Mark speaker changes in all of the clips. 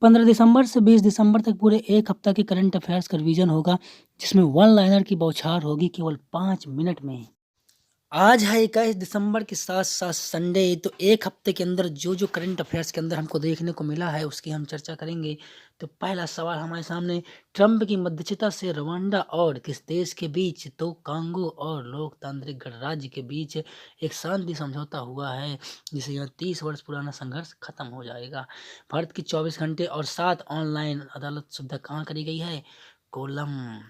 Speaker 1: 15 दिसंबर से 20 दिसंबर तक पूरे 1 हफ्ता के करंट अफेयर्स का रिवीजन होगा, जिसमें वन लाइनर की बौछार होगी केवल 5 मिनट में। आज है 21 दिसंबर के साथ-साथ संडे, तो 1 हफ्ते के अंदर जो करंट अफेयर्स के अंदर हमको देखने को मिला है, उसकी हम चर्चा करेंगे। तो पहला सवाल हमारे सामने, ट्रंप की मध्यस्थता से रवांडा और किस देश के बीच, तो कांगो और लोकतांत्रिक गणराज्य के बीच एक शांति समझौता हुआ है, जिसे यह 30 वर्ष पुराना संघर्ष खत्म हो जाएगा। भारत की 24 घंटे और 7 ऑनलाइन अदालत सुविधा कहाँ करी गई है? कोलम।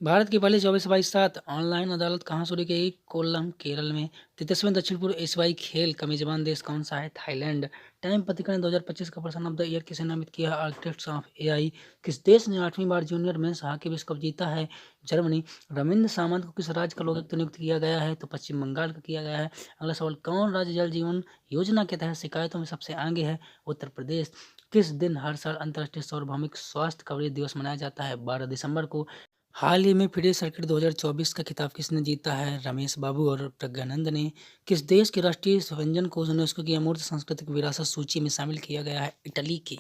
Speaker 1: भारत की पहली 24/7 ऑनलाइन अदालत कहाँ शुरू की गई? कोल्लम, केरल में। 33वें दक्षिण पूर्व एशियाई खेल का मेजबान देश कौन सा है? थाईलैंड। टाइम पत्रिका ने 2025 का पर्सन ऑफ द ईयर किसे नामित किया है? Architects of AI. किस देश ने 8वीं बार जूनियर मेंस हॉकी विश्व कप जीता है? जर्मनी। रविंद्र सावंत को किस राज्य का लोकायुक्त नियुक्त किया गया है? तो पश्चिम बंगाल का किया गया है। अगला सवाल, कौन राज्य जल जीवन योजना के तहत शिकायतों में सबसे आगे है? उत्तर प्रदेश। किस दिन हर साल अंतर्राष्ट्रीय सार्वभौमिक स्वास्थ्य कवरेज दिवस मनाया जाता है? 12 दिसंबर को। हाल ही में फिडे सर्किट 2024 का खिताब किसने जीता है? रमेश बाबू और प्रज्ञानंद ने। किस देश के राष्ट्रीय व्यंजन को यूनेस्को की अमूर्त सांस्कृतिक विरासत सूची में शामिल किया गया है? इटली की।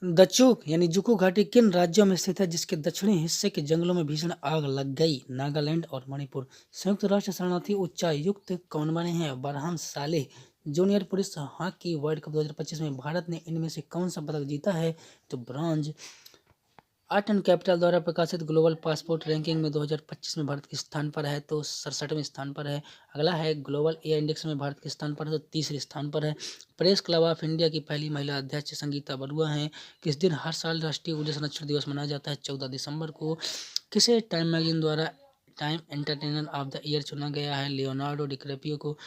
Speaker 1: दचुक यानी जुकू घाटी किन राज्यों में स्थित है, जिसके दक्षिणी हिस्से के जंगलों में भीषण आग लग गई? नागालैंड और मणिपुर। संयुक्त राष्ट्र शरणार्थी उच्चायुक्त कौन बने हैं? बरहाम सालेह। जूनियर पुरुष हॉकी वर्ल्ड कप 2025 में भारत ने इनमें से कौन सा पदक जीता है? तो ब्रॉन्ज। आर्ट एंड कैपिटल द्वारा प्रकाशित ग्लोबल पासपोर्ट रैंकिंग में 2025 में भारत किस स्थान पर है? तो 67वें स्थान पर है। अगला है, ग्लोबल ए इंडेक्स में भारत किस स्थान पर है? तो 3रे स्थान पर है। प्रेस क्लब ऑफ इंडिया की पहली महिला अध्यक्ष संगीता बरुआ हैं। किस दिन हर साल राष्ट्रीय ऊर्जा संरक्षण दिवस मनाया जाता है? 14 दिसंबर को। किसे टाइम मैगजीन द्वारा time entertainer of the year चुना गया है? लियोनार्डो डिकैप्रियो को।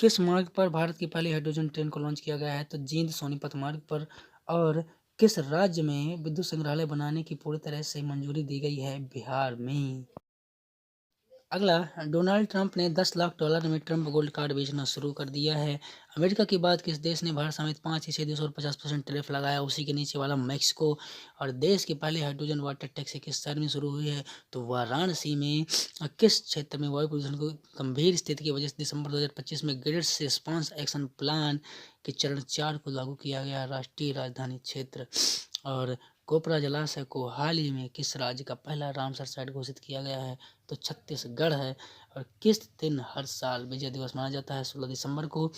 Speaker 1: किस मार्ग पर भारत की पहली हाइड्रोजन ट्रेन को लॉन्च किया गया है? तो जींद सोनीपत मार्ग पर। और किस राज्य में विद्युत संग्रहालय बनाने की पूरी तरह से मंजूरी दी गई है? बिहार में। अगला, डोनाल्ड ट्रंप ने $10 लाख में ट्रंप गोल्ड कार्ड बेचना शुरू कर दिया है। अमेरिका के बाद किस देश ने भारत समेत 5 हिस्से देशों पर 50% टैरिफ लगाया? उसी के नीचे वाला मैक्सिको। और देश की पहली हाइड्रोजन वाटर टैक्सी किस शहर में शुरू हुई है? तो वाराणसी में। किस क्षेत्र में वायु प्रदूषण को गंभीर स्थिति की वजह से दिसंबर 2025 में ग्रिड्स रिस्पांस एक्शन प्लान के चरण 4 को लागू किया गया? राष्ट्रीय राजधानी क्षेत्र। और कोपरा जलाशय को हाल ही में किस राज्य का पहला रामसर साइट घोषित किया गया है? तो छत्तीसगढ़ है। और किस दिन हर साल विजय दिवस मनाया जाता है? 16 दिसंबर को।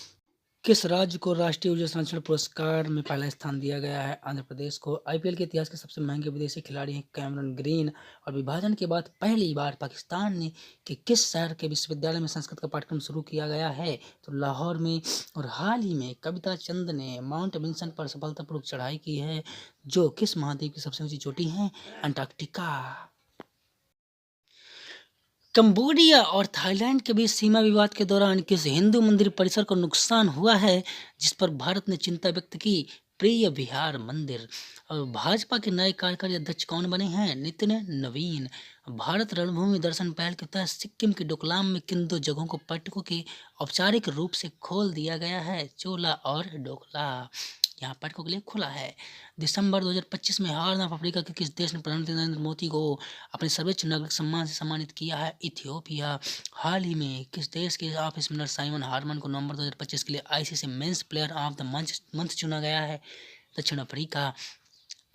Speaker 1: किस राज्य को राष्ट्रीय ऊर्जा संरक्षण पुरस्कार में पहला स्थान दिया गया है? आंध्र प्रदेश को। आईपीएल के इतिहास के सबसे महंगे विदेशी खिलाड़ी हैं कैमरन ग्रीन। और विभाजन के बाद पहली बार पाकिस्तान ने कि किस शहर के विश्वविद्यालय में संस्कृत का पाठ्यक्रम शुरू किया गया है? तो लाहौर में। और हाल ही में कविता चंद ने माउंट विंसन पर सफलतापूर्वक चढ़ाई की है, जो किस महाद्वीप की सबसे ऊंची चोटी है? अंटार्कटिका। कंबोडिया और थाईलैंड के बीच सीमा विवाद के दौरान किस हिंदू मंदिर परिसर को नुकसान हुआ है, जिस पर भारत ने चिंता व्यक्त की? प्रिय विहार मंदिर। और भाजपा के नए कार्यकारी अध्यक्ष कौन बने हैं? नितिन नवीन। भारत रणभूमि दर्शन पहल के तहत सिक्किम के डोकलाम में किन 2 जगहों को पर्यटकों के औपचारिक रूप से खोल दिया गया है? चोला और डोकला। यहाँ पर्यटकों के लिए खुला है। दिसंबर 2025 में हॉर्न ऑफ अफ्रीका के किस देश ने प्रधानमंत्री नरेंद्र मोदी को अपने सर्वोच्च नागरिक सम्मान से सम्मानित किया है? इथियोपिया। हाल ही में किस देश के ऑफ स्पिनर साइमन हार्मन को नवंबर 2025 के लिए ICC men's player of the month चुना गया है? दक्षिण अफ्रीका।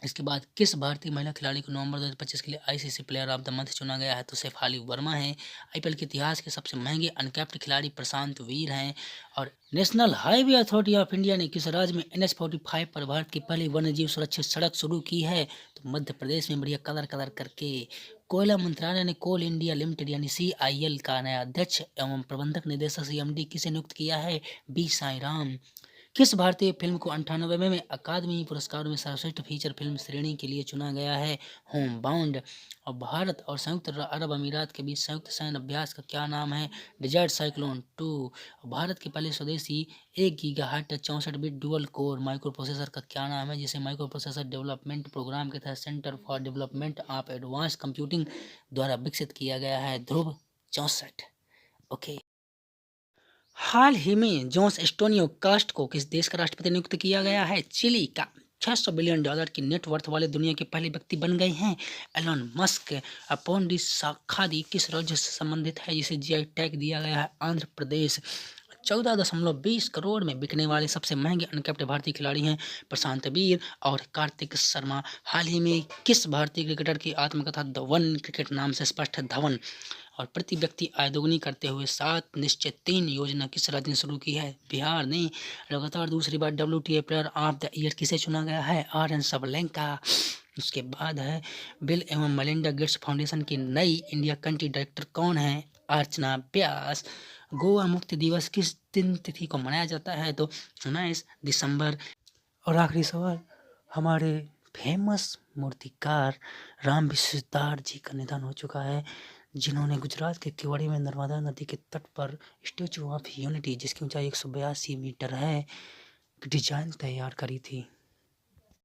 Speaker 1: इसके बाद किस भारतीय महिला खिलाड़ी को नवंबर 2025 के लिए ICC player of the month चुना गया है? तो शेफाली वर्मा है। आईपीएल के इतिहास के सबसे महंगे अनकैप्ड खिलाड़ी प्रशांत वीर हैं। और national highway authority of India ने किस राज्य में NH-45 पर भारत की पहली वन्यजीव सुरक्षित सड़क शुरू की है? तो मध्य प्रदेश में। बढ़िया कलर कलर करके। कोयला मंत्रालय ने कोल इंडिया लिमिटेड यानी CIL का नया अध्यक्ष एवं प्रबंधक निदेशक CMD किसे नियुक्त किया है? बी साई राम। किस भारतीय फिल्म को 98वें अकादमी पुरस्कारों में सर्वश्रेष्ठ फीचर फिल्म श्रेणी के लिए चुना गया है? Home bound. और भारत और संयुक्त अरब अमीरात के बीच संयुक्त सैन्य अभ्यास का क्या नाम है? Dessert cyclone 2। भारत के पहले स्वदेशी 1 gigahertz 64 bit dual core micro processor का क्या नाम है, जिसे माइक्रो प्रोसेसर डेवलपमेंट प्रोग्राम के तहत centre for development of advance computing द्वारा विकसित किया गया है? ध्रुव 64। ओके। हाल ही में जोस एस्टोनियो कास्ट को किस देश का राष्ट्रपति नियुक्त किया गया है? चिली का। $600 बिलियन की नेट वर्थ वाले दुनिया के पहले व्यक्ति बन गए हैं एलन मस्क। अपोंडी खादी किस राज्य से संबंधित है, जिसे जीआई टैग दिया गया है? आंध्र प्रदेश। 14.20 करोड़ में बिकने वाले सबसे महंगे अनकैप्ड भारतीय खिलाड़ी हैं प्रशांत वीर और कार्तिक शर्मा। हाल ही में किस भारतीय क्रिकेटर की आत्मकथा द वन क्रिकेट नाम से स्पष्ट है? धवन। और प्रति व्यक्ति आय दोगुनी करते हुए 7 निश्चित 3 योजना किस राज्य ने शुरू की है? बिहार ने। लगातार दूसरी बार WTA player of the year किसे चुना गया है? Aryna Sabalenka. उसके बाद है बिल एवं मेलिंडा गेट्स फाउंडेशन की नई इंडिया कंट्री डायरेक्टर कौन है? अर्चना व्यास। गोवा मुक्ति दिवस किस दिन तिथि को मनाया जाता है? तो 19 दिसंबर। और आखिरी सवाल, हमारे फेमस मूर्तिकार राम विश्वदार जी का निधन हो चुका है, जिन्होंने गुजरात के केवड़ी में नर्मदा नदी के तट पर स्टैचू ऑफ यूनिटी, जिसकी ऊंचाई 182 मीटर है, डिजाइन तैयार करी थी।